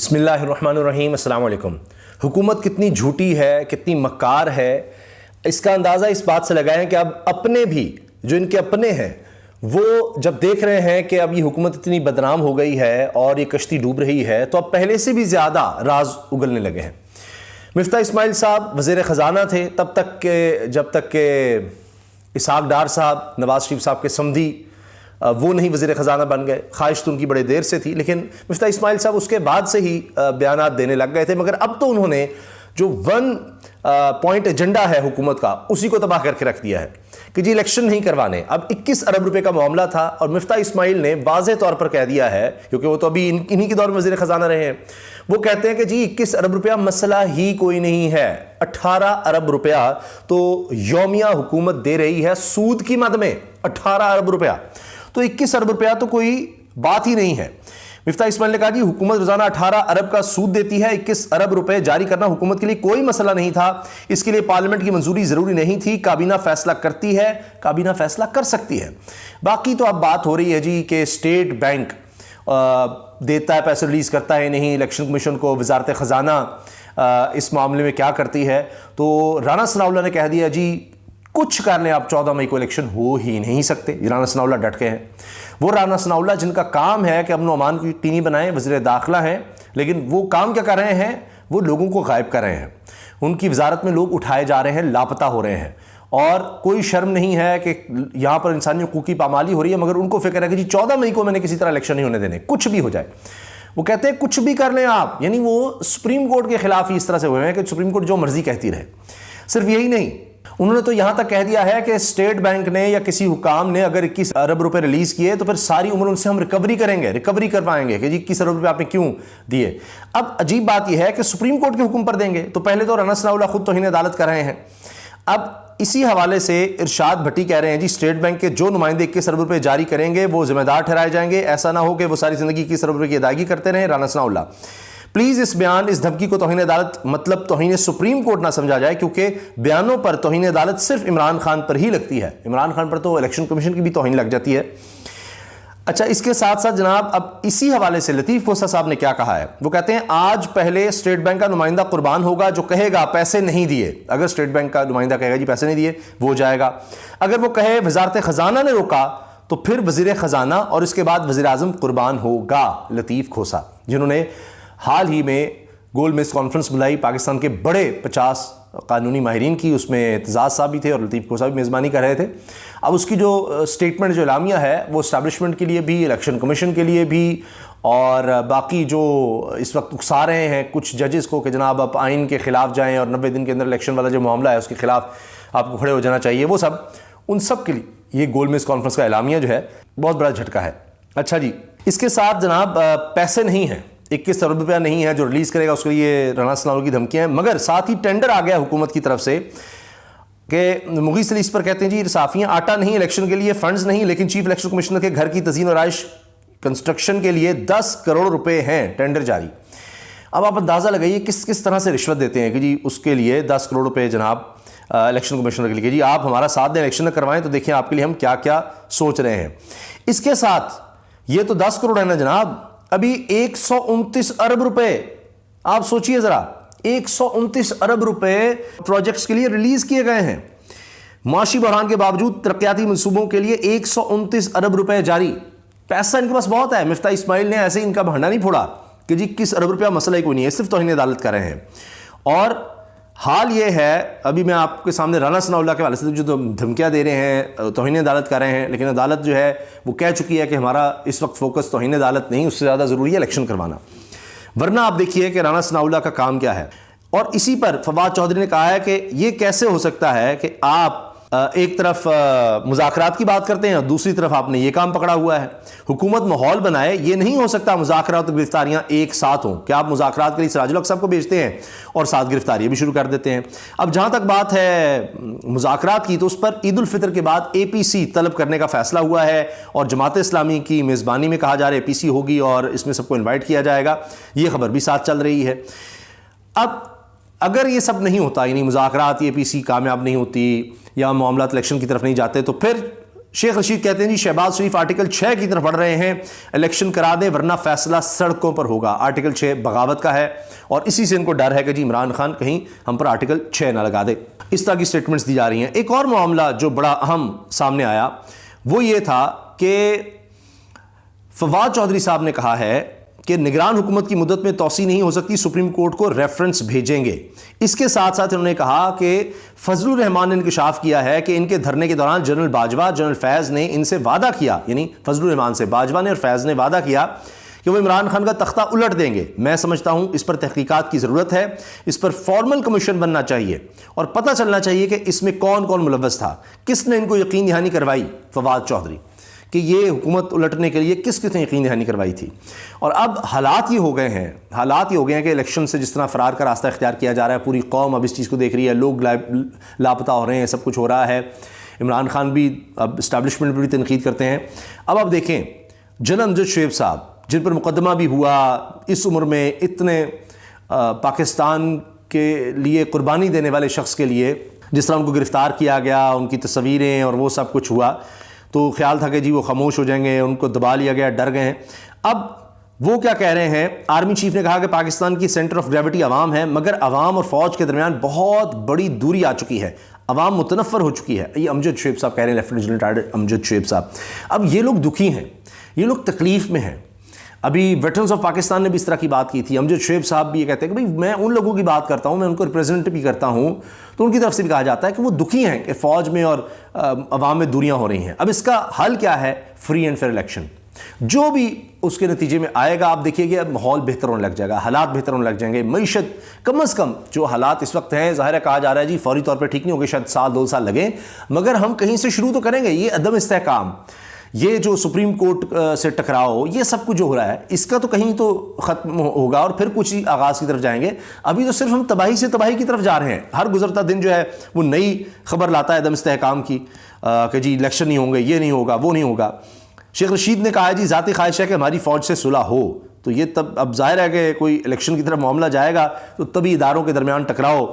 बिस्मिल्लाहिर्रहमानिर्रहीम, अस्सलाम वालेकुम। हुकूमत कितनी झूठी है, कितनी मक्कार है, इसका अंदाज़ा इस बात से लगाएं कि अब अपने भी जो इनके अपने हैं वो जब देख रहे हैं कि अब ये हुकूमत इतनी बदनाम हो गई है और ये कश्ती डूब रही है, तो अब पहले से भी ज़्यादा राज उगलने लगे हैं। मिफ्ता इस्माइल साहब वज़ीर ख़जाना थे तब तक के जब तक के इसहाक डार साहब, नवाज शरीफ साहब के समधी वो नहीं वज़ीर ख़जाना बन गए। ख्वाहिश तो उनकी बड़े देर से थी, लेकिन मिफ्ता इस्माइल साहब उसके बाद से ही बयानात देने लग गए थे। मगर अब तो उन्होंने जो वन पॉइंट एजेंडा है हुकूमत का, उसी को तबाह करके रख दिया है कि जी इलेक्शन नहीं करवाने। अब 21 अरब रुपए का मामला था और मिफ्ता इस्माइल ने वाज़े तौर पर कह दिया है, क्योंकि वो तो अभी इन्हीं के दौर में वज़ीर ख़जाना रहे हैं, वो कहते हैं कि जी 21 अरब रुपया मसला ही कोई नहीं है। 18 अरब रुपया तो यौमिया हुकूमत दे रही है सूद की मद में। 18 अरब रुपया तो 21 अरब रुपया तो कोई बात ही नहीं है। मिफ्ता इस्माइल ने कहा कि हुकूमत रोजाना 18 अरब का सूद देती है, 21 अरब रुपए जारी करना हुकूमत के लिए कोई मसला नहीं था। इसके लिए पार्लियामेंट की मंजूरी जरूरी नहीं थी। काबीना फैसला करती है, काबीना फैसला कर सकती है। बाकी तो अब बात हो रही है जी कि स्टेट बैंक देता है पैसे, रिलीज करता है नहीं, इलेक्शन कमीशन को वजारत खजाना इस मामले में क्या करती है। तो राना सनाउल्लाह ने कह दिया जी कुछ कर लें आप, 14 मई को इलेक्शन हो ही नहीं सकते। राना सनाउल्लाह डट के हैं। वो राना सनाउल्लाह जिनका काम है कि अमन अमान की टीनी बनाएं, वज़ीर दाखिला हैं, लेकिन वो काम क्या कर रहे हैं, वो लोगों को गायब कर रहे हैं। उनकी वजारत में लोग उठाए जा रहे हैं, लापता हो रहे हैं, और कोई शर्म नहीं है कि यहाँ पर इंसानी हुकूक की पामाली हो रही है। मगर उनको फिक्र है कि जी 14 मई को मैंने किसी तरह इलेक्शन नहीं होने देने, कुछ भी हो जाए। वो कहते हैं कुछ भी कर लें आप, यानी वो सुप्रीम कोर्ट के खिलाफ ही इस तरह से हुए हैं कि सुप्रीम कोर्ट जो मर्जी कहती रहे। सिर्फ यही नहीं, उन्होंने तो यहां तक कह दिया है कि स्टेट बैंक ने या किसी हुकाम ने अगर 21 अरब रुपए रिलीज किए तो फिर सारी उम्र उनसे हम रिकवरी करेंगे, रिकवरी करवाएंगे कि जी 21 अरब रुपए आपने क्यों दिए। अब अजीब बात यह है कि सुप्रीम कोर्ट के हुक्म पर देंगे, तो पहले तो राना सनाउल्लाह खुद तौहीन अदालत कर रहे हैं। अब इसी हवाले से इरशाद भट्टी कह रहे हैं जी स्टेट बैंक के जो नुमाइंदे 21 अरब रुपए जारी करेंगे वो जिम्मेदार ठहराए जाएंगे। ऐसा ना हो कि वो सारी जिंदगी 21 अरब रुपए की अदायगी करते रहे। राना सनाउल्लाह प्लीज इस बयान, इस धमकी को तौहीन अदालत मतलब तौहीन सुप्रीम कोर्ट ना समझा जाए, क्योंकि बयानों पर तौहीन अदालत सिर्फ इमरान खान पर ही लगती है। इमरान खान पर तो इलेक्शन कमीशन की भी तौहीन लग जाती है। अच्छा, इसके साथ साथ जनाब अब इसी हवाले से लतीफ खोसा साहब ने क्या कहा है। वो कहते हैं आज पहले स्टेट बैंक का नुमाइंदा कुर्बान होगा जो कहेगा पैसे नहीं दिए। अगर स्टेट बैंक का नुमाइंदा कहेगा जी पैसे नहीं दिए, वो जाएगा। अगर वो कहे वजारत खजाना ने रोका, तो फिर वजीर खजाना और इसके बाद वजीर आजम कुर्बान होगा। लतीफ खोसा जिन्होंने हाल ही में गोल मेज कॉन्फ्रेंस बुलाई पाकिस्तान के बड़े 50 कानूनी माहिरीन की, उसमें एतजाज़ साहब भी थे और लतीफ़ खोसा भी मेज़बानी कर रहे थे। अब उसकी जो स्टेटमेंट, जो एलामिया है, वो इस्टेब्लिशमेंट के लिए भी, इलेक्शन कमीशन के लिए भी, और बाकी जो इस वक्त उकसा रहे हैं कुछ जजेस को कि जनाब आप आइन के ख़िलाफ़ जाएँ और 90 दिन के अंदर इलेक्शन वाला जो मामला है उसके ख़िलाफ़ आपको खड़े हो जाना चाहिए, वो सब, उन सब के लिए ये गोल मेज कॉन्फ्रेंस का एलामिया जो है बहुत बड़ा झटका है। अच्छा जी, इसके साथ जनाब पैसे नहीं हैं, 21 अरब रुपया नहीं है जो रिलीज करेगा, उसके लिए राना सनाउल्लाह की धमकियां हैं। मगर साथ ही टेंडर आ गया हुकूमत की तरफ से कि मुगीस अली इस पर कहते हैं जी साफियां, आटा नहीं, इलेक्शन के लिए फंड्स नहीं, लेकिन चीफ इलेक्शन कमिश्नर के घर की तज़ीन और आइश कंस्ट्रक्शन के लिए 10 करोड़ रुपए हैं, टेंडर जारी। अब आप अंदाज़ा लगाइए किस किस तरह से रिश्वत देते हैं कि जी उसके लिए 10 करोड़ रुपये जनाब इलेक्शन कमिश्नर के लिए, जी आप हमारा साथ दें, इलेक्शन करवाएं तो देखिए आपके लिए हम क्या क्या सोच रहे हैं। इसके साथ ये तो 10 करोड़ है ना जनाब, अभी 129 अरब रुपए, आप सोचिए जरा, 129 अरब रुपए प्रोजेक्ट्स के लिए रिलीज किए गए हैं। माशी बहरान के बावजूद तरक्याती मंसूबों के लिए 129 अरब रुपए जारी। पैसा इनके पास बहुत है। मिफ्ता इस्माइल ने ऐसे इनका भांडा नहीं फोड़ा कि जी 21 अरब रुपया मसला ही कोई नहीं है, सिर्फ तौहीन अदालत कर रहे हैं। और हाल ये है, अभी मैं आपके सामने राना सनाउल्लाह के वाले से जो धमकियाँ दे रहे हैं, तौहीन अदालत कर रहे हैं, लेकिन अदालत जो है वो कह चुकी है कि हमारा इस वक्त फोकस तौहीन अदालत नहीं, उससे ज़्यादा ज़रूरी है इलेक्शन करवाना। वरना आप देखिए कि राना सनाउल्लाह का काम क्या है। और इसी पर फवाद चौधरी ने कहा है कि ये कैसे हो सकता है कि आप एक तरफ मुज़ाकरात की बात करते हैं और दूसरी तरफ आपने ये काम पकड़ा हुआ है। हुकूमत माहौल बनाए, ये नहीं हो सकता मुज़ाकरात और गिरफ्तारियां एक साथ हों। क्या आप मुज़ाकरात के लिए सिराजुल हक साहब को भेजते हैं और साथ गिरफ्तारियां भी शुरू कर देते हैं। अब जहां तक बात है मुज़ाकरात की, तो उस पर ईद उल फितर के बाद APC तलब करने का फैसला हुआ है और जमात इस्लामी की मेज़बानी में कहा जा रहा है APC होगी और इसमें सबको इन्वाइट किया जाएगा। ये खबर भी साथ चल रही है। अब अगर ये सब नहीं होता, यानी मुज़ाकरात APC कामयाब नहीं होती या मामला इलेक्शन की तरफ नहीं जाते, तो फिर शेख रशीद कहते हैं जी शहबाज शरीफ आर्टिकल 6 की तरफ बढ़ रहे हैं, इलेक्शन करा दें वरना फैसला सड़कों पर होगा। आर्टिकल 6 बगावत का है और इसी से इनको डर है कि जी इमरान खान कहीं हम पर आर्टिकल 6 ना लगा दे। इस तरह की स्टेटमेंट्स दी जा रही हैं। एक और मामला जो बड़ा अहम सामने आया वो ये था कि फवाद चौधरी साहब ने कहा है कि निगरान हुकूमत की मुद्दत में तोसी नहीं हो सकती, सुप्रीम कोर्ट को रेफरेंस भेजेंगे। इसके साथ साथ उन्होंने कहा कि फजलुर रहमान ने इंकशाफ किया है कि इनके धरने के दौरान जनरल बाजवा, जनरल फैज़ ने इनसे वादा किया, यानी फजलुर रहमान से बाजवा ने और फैज़ ने वादा किया कि वो इमरान खान का तख्ता उलट देंगे। मैं समझता हूं इस पर तहकीकात की ज़रूरत है, इस पर फॉर्मल कमीशन बनना चाहिए और पता चलना चाहिए कि इसमें कौन कौन मुलव्वस था, किसने इनको यकीन दहानी करवाई, फवाद चौधरी, कि ये हुकूमत उलटने के लिए किस किस ने यकीन दहानी करवाई थी। और अब हालात ये हो गए हैं कि इलेक्शन से जिस तरह फ़रार का रास्ता इख्तियार किया जा रहा है, पूरी कौम अब इस चीज़ को देख रही है, लोग लापता हो रहे हैं, सब कुछ हो रहा है। इमरान खान भी अब इस्टेब्लिशमेंट पर भी तनकीद करते हैं। अब आप देखें जनरल अमजद शोएब साहब जिन पर मुकदमा भी हुआ, इस उम्र में इतने पाकिस्तान के लिए कुर्बानी देने वाले शख्स के लिए जिस तरह उनको गिरफ़्तार किया गया, उनकी तस्वीरें और वो सब कुछ हुआ, तो ख्याल था कि जी वो खामोश हो जाएंगे, उनको दबा लिया गया, डर गए हैं। अब वो क्या कह रहे हैं, आर्मी चीफ ने कहा कि पाकिस्तान की सेंटर ऑफ ग्रेविटी अवाम है, मगर अवाम और फौज के दरमियान बहुत बड़ी दूरी आ चुकी है, अवाम मुतनफ़र हो चुकी है। ये अमजद शोएब साहब कह रहे हैं, lieutenant general retired Amjad Shoaib साहब। अब ये लोग दुखी हैं, ये लोग तकलीफ़ में हैं। अभी वेटरन्स ऑफ पाकिस्तान ने भी इस तरह की बात की थी। अमजद शोएब साहब भी ये कहते हैं कि भाई मैं उन लोगों की बात करता हूँ, मैं उनको रिप्रेजेंट भी करता हूँ, तो उनकी तरफ से भी कहा जाता है कि वो दुखी हैं कि फ़ौज में और अवाम में दूरियाँ हो रही हैं। अब इसका हल क्या है? Free and fair election. जो भी उसके नतीजे में आएगा, आप देखिए माहौल बेहतर होने लग जाएगा, हालात बेहतर होने लग जाएंगे। मईशत कम अज़ कम जो हालात इस वक्त हैं, ज़ाहिर है कहा जा रहा है जी फौरी तौर पर ठीक नहीं होगी, शायद साल 2 साल लगे, मगर हम कहीं से शुरू तो करेंगे। ये अदम इस्तेहकाम, ये जो सुप्रीम कोर्ट से टकराव, ये सब कुछ जो हो रहा है, इसका तो कहीं तो ख़त्म होगा और फिर कुछ ही आगाज़ की तरफ जाएंगे। अभी तो सिर्फ हम तबाही से तबाही की तरफ जा रहे हैं। हर गुजरता दिन जो है वो नई खबर लाता है अदम इस्तेहकाम की, कि जी इलेक्शन नहीं होंगे, ये नहीं होगा, वो नहीं होगा। शेख रशीद ने कहा है जी ज़ाती ख्वाहिश है कि हमारी फ़ौज से सुलह हो, तो ये तब अब जाहिर है कि कोई इलेक्शन की तरफ मामला जाएगा तो तभी इदारों के दरमियान टकराव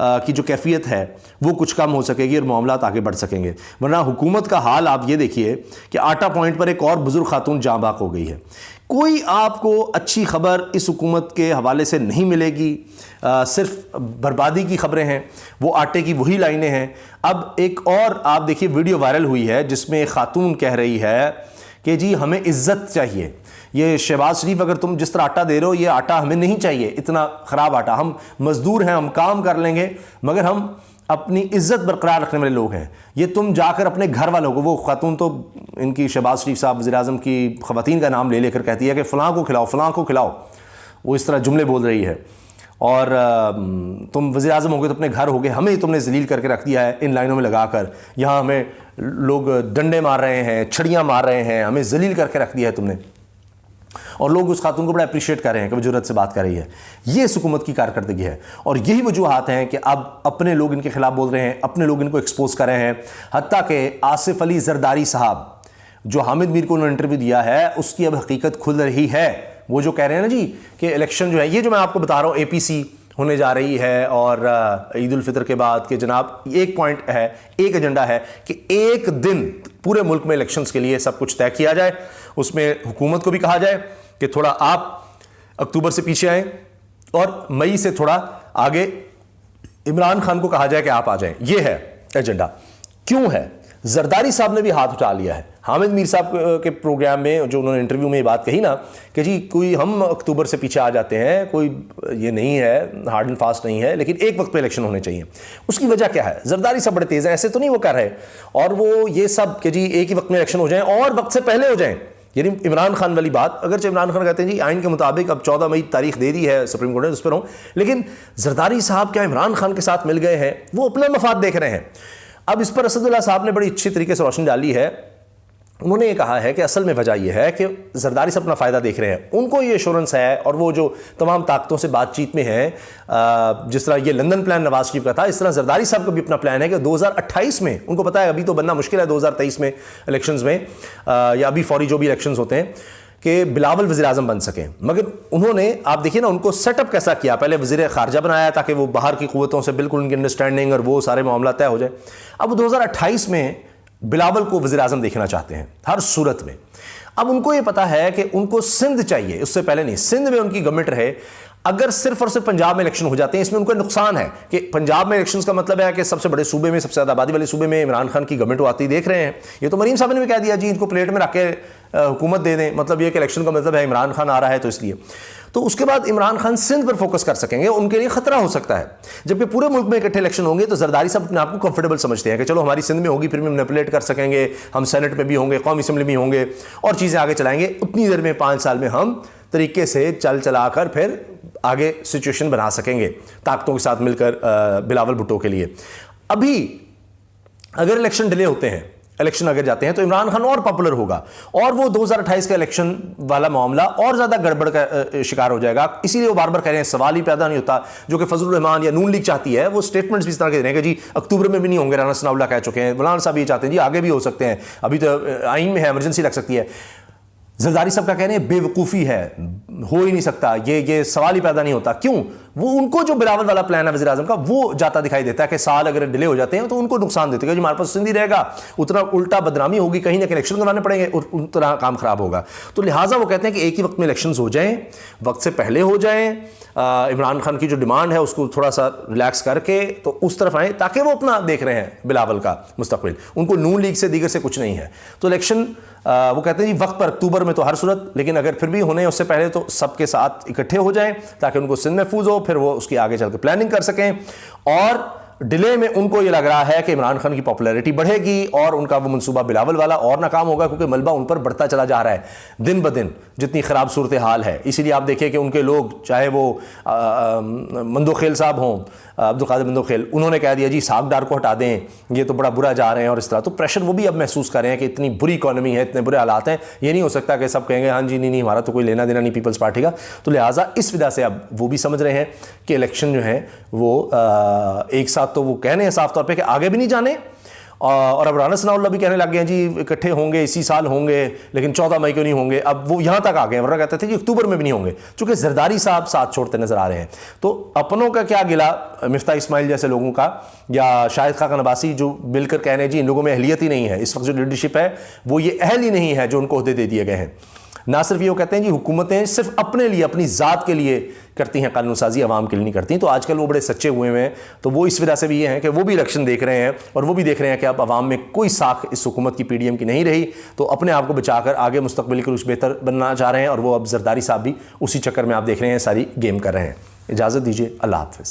की जो कैफियत है वो कुछ कम हो सकेगी और मामलात आगे बढ़ सकेंगे। वरना हुकूमत का हाल आप ये देखिए कि आटा पॉइंट पर एक और बुजुर्ग खातून जाँ बाक हो गई है। कोई आपको अच्छी खबर इस हुकूमत के हवाले से नहीं मिलेगी, सिर्फ बर्बादी की खबरें हैं, वो आटे की वही लाइनें हैं। अब एक और आप देखिए वीडियो वायरल हुई है जिसमें एक खातून कह रही है कि जी हमें इज्जत चाहिए, ये शहबाज शरीफ अगर तुम जिस तरह आटा दे रहे हो, ये आटा हमें नहीं चाहिए, इतना ख़राब आटा, हम मज़दूर हैं, हम काम कर लेंगे, मगर हम अपनी इज्जत बरकरार रखने वाले लोग हैं। ये तुम जाकर अपने घर वालों को, वो खातून तो इनकी शहबाज शरीफ साहब वज़ीर-ए-आज़म की ख़वातीन का नाम ले लेकर कहती है कि फ़लाँ को खिलाओ, फ़लाँ को खिलाओ, वो इस तरह जुमले बोल रही है। और तुम वज़ीर-ए-आज़म हो गए तो अपने घर हो गए, हमें तुमने जलील करके रख दिया है इन लाइनों में लगाकर, यहाँ हमें लोग डंडे मार रहे हैं, छड़ियाँ मार रहे हैं, हमें जलील करके रख दिया है तुमने। और लोग उस खातून को बड़ा अप्रिशिएट कर रहे हैं कि वो जुर्रत से बात कर रही है। ये इस हुकूमत की कारकर्दगी है और यही वजूहात हैं कि अब अपने लोग इनके खिलाफ बोल रहे हैं, अपने लोग इनको एक्सपोज कर रहे हैं। हत्ता कि आसिफ अली जरदारी साहब, जो हामिद मीर को उन्होंने इंटरव्यू दिया है, उसकी अब हकीकत खुल रही है। वो जो कह रहे हैं ना जी कि इलेक्शन जो है, ये जो मैं आपको बता रहा हूँ APC होने जा रही है और ईद उल फितर के बाद के जनाब एक पॉइंट है, एक एजेंडा है कि एक दिन पूरे मुल्क में इलेक्शंस के लिए सब कुछ तय किया जाए। उसमें हुकूमत को भी कहा जाए कि थोड़ा आप अक्टूबर से पीछे आएँ और मई से थोड़ा आगे इमरान खान को कहा जाए कि आप आ जाएं। ये है एजेंडा। क्यों है? जरदारी साहब ने भी हाथ उठा लिया है। हामिद मीर साहब के प्रोग्राम में जो उन्होंने इंटरव्यू में ये बात कही ना कि जी कोई हम अक्टूबर से पीछे आ जाते हैं, कोई ये नहीं है, हार्ड एंड फास्ट नहीं है, लेकिन एक वक्त पे इलेक्शन होने चाहिए। उसकी वजह क्या है? जरदारी साहब बड़े तेज़ हैं, ऐसे तो नहीं वो कर रहे, और वो ये सब कि जी एक ही वक्त में इलेक्शन हो जाए और वक्त से पहले हो जाए, यानी इमरान खान वाली बात। अगर इमरान खान कहते हैं जी आइन के मुताबिक अब 14 मई तारीख दे दी है सुप्रीम कोर्ट ने, उस पर हूँ, लेकिन जरदारी साहब क्या इमरान खान के साथ मिल गए हैं? वो अपना मफाद देख रहे हैं। अब इस पर असदुल्ला साहब ने बड़ी अच्छी तरीके से रोशनी डाली है। उन्होंने ये कहा है कि असल में वजह यह है कि जरदारी साहब अपना फ़ायदा देख रहे हैं, उनको ये एश्योरेंस है और वो जो तमाम ताकतों से बातचीत में है, जिस तरह ये लंदन प्लान नवाज शरीफ का था, इस तरह जरदारी साहब का भी अपना प्लान है कि 2028 में, उनको पता है अभी तो बनना मुश्किल है 2023 में इलेक्शंस में, या अभी फौरी जो भी इलेक्शंस होते हैं, कि बिलावल वज़ीर-ए-आज़म बन सकें। मगर उन्होंने, आप देखिए ना, उनको सेटअप कैसा किया, पहले वज़ीर ख़ारजा बनाया ताकि वो बाहर की क़ुव्वतों से बिल्कुल उनकी अंडरस्टैंडिंग और वो सारे मामला तय हो जाए। अब 2028 में बिलावल को वज़ीर आज़म देखना चाहते हैं हर सूरत में। अब उनको ये पता है कि उनको सिंध चाहिए, उससे पहले नहीं, सिंध में उनकी गवर्नमेंट रहे। अगर सिर्फ और सिर्फ पंजाब में इलेक्शन हो जाते हैं, इसमें उनको नुकसान है कि पंजाब में इलेक्शंस का मतलब है कि सबसे बड़े सूबे में, सबसे ज़्यादा आबादी वाले सूबे में इमरान खान की गवर्नमेंट आती देख रहे हैं। ये तो मरीम साहब ने भी कह दिया जी इनको प्लेट में रख के हुकूमत दे दें, मतलब ये कि इलेक्शन का मतलब है इमरान खान आ रहा है तो इसलिए। तो उसके बाद इमरान खान सिंध पर फोकस कर सकेंगे, उनके लिए खतरा हो सकता है। जबकि पूरे मुल्क में इकट्ठे इलेक्शन होंगे तो जरदारी साहब अपने आप को कंफर्टेबल समझते हैं कि चलो हमारी सिंध में होगी, फिर भी मैनिपुलेट कर सकेंगे, हम सेनेट में भी होंगे, कौमी असम्बली में होंगे और चीज़ें आगे चलाएंगे। उतनी देर में 5 साल में हम तरीके से चलाकर फिर आगे सिचुएशन बना सकेंगे ताकतों के साथ मिलकर बिलावल भुट्टो के लिए। अभी अगर इलेक्शन डिले होते हैं, इलेक्शन अगर जाते हैं तो इमरान खान और पॉपुलर होगा और वो 2028 का इलेक्शन वाला मामला और ज़्यादा गड़बड़ का शिकार हो जाएगा। इसीलिए वो बार बार कह रहे हैं, सवाल ही पैदा नहीं होता जो कि फजलुर रहमान या नून लीग चाहती है। वो स्टेटमेंट्स भी इस तरह के दे रहे हैं कि जी अक्टूबर में भी नहीं होंगे, राना सनाउल्लाह कह चुके हैं, मौलाना साहब ये चाहते हैं जी आगे भी हो सकते हैं, अभी तो आइन में है, इमरजेंसी लग सकती है। जरदारी साहब का कहने हैं बेवकूफ़ी है, हो ही नहीं सकता, ये सवाल ही पैदा नहीं होता। क्यों? वो उनको जो बिलावल वाला प्लान है वज़ीर आज़म का, वो जाता दिखाई देता है कि साल अगर डिले हो जाते हैं तो उनको नुकसान देते हैं कि हमारे पास सिंधी रहेगा, उतना उल्टा बदनामी होगी, कहीं ना कहीं इलेक्शन करवाने पड़ेंगे, उतना काम खराब होगा। तो लिहाजा वो कहते हैं कि एक ही वक्त में इलेक्शन हो जाएं, वक्त से पहले हो जाएं, इमरान खान की जो डिमांड है उसको थोड़ा सा रिलैक्स करके तो उस तरफ आए ताकि वो अपना देख रहे हैं बिलावल का मुस्तकबिल, उनको नून लीग से दीगर से कुछ नहीं है। तो इलेक्शन वो कहते हैं जी वक्त पर अक्टूबर में तो हर सूरत, लेकिन अगर फिर भी होने उससे पहले तो सबके साथ इकट्ठे हो जाएं ताकि उनको सिंध महफूज हो, फिर वो उसकी आगे चल के प्लानिंग कर सकें। और डिले में उनको ये लग रहा है कि इमरान खान की पॉपुलैरिटी बढ़ेगी और उनका वो मंसूबा बिलावल वाला और नाकाम होगा, क्योंकि मलबा उन पर बढ़ता चला जा रहा है दिन ब दिन, जितनी ख़राब सूरत हाल है। इसीलिए आप देखिए कि उनके लोग, चाहे वो मंदोखेल साहब हों, अब्दुल कादिर मंदोखेल, उन्होंने कह दिया जी सागडार को हटा दें, ये तो बड़ा बुरा जा रहे हैं और इस तरह। तो प्रेशर वो भी अब महसूस कर रहे हैं कि इतनी बुरी इकॉनमी है, इतने बुरे हालात हैं, ये नहीं हो सकता कि सब कहेंगे हाँ जी नहीं हमारा तो कोई लेना देना नहीं पीपल्स पार्टी का। तो लिहाजा इस वजह से अब वो भी समझ रहे हैं कि इलेक्शन जो है वो एक साथ, तो वो कहने हैं साफ तौर पे कि आगे भी नहीं जाने, और अब राना सनाउल्लाह भी कहने लग गए हैं जी इकट्ठे होंगे, इसी साल होंगे, लेकिन 14 मई को नहीं होंगे। अब वो यहाँ तक आ गए हैं, वरना कहते थे जी अक्टूबर में भी नहीं होंगे, चूंकि जरदारी साहब साथ छोड़ते नजर आ रहे हैं। तो अपनों का क्या गिला मिफ्ता इस्माइल जैसे लोगों का, या शाहिद खान अब्बासी जो मिलकर कह रहे हैं जी इन लोगों में अहलियत ही नहीं है, इस वक्त जो लीडरशिप है वो ये अहल ही नहीं है जो उनको ओहदे दे दिए गए हैं। ना सिर्फ ये, वो कहते हैं जी हुकूमतें सिर्फ अपने लिए, अपनी ज़ात के लिए करती हैं कानून साजी, अवाम के लिए नहीं करती। तो आजकल वो बड़े सच्चे हुए हैं, तो वो इस वजह से भी ये हैं कि वो भी इलेक्शन देख रहे हैं और वो भी देख रहे हैं कि अब अवाम में कोई साख इस हुकूमत की पीडीएम की नहीं रही, तो अपने आप को बचाकर आगे मुस्तकबिल के कुछ बेहतर बनना चाह रहे हैं। और वो अब जरदारी साहब भी उसी चक्कर में आप देख रहे हैं सारी गेम कर रहे हैं। इजाज़त दीजिए, अल्लाह हाफ़िज़।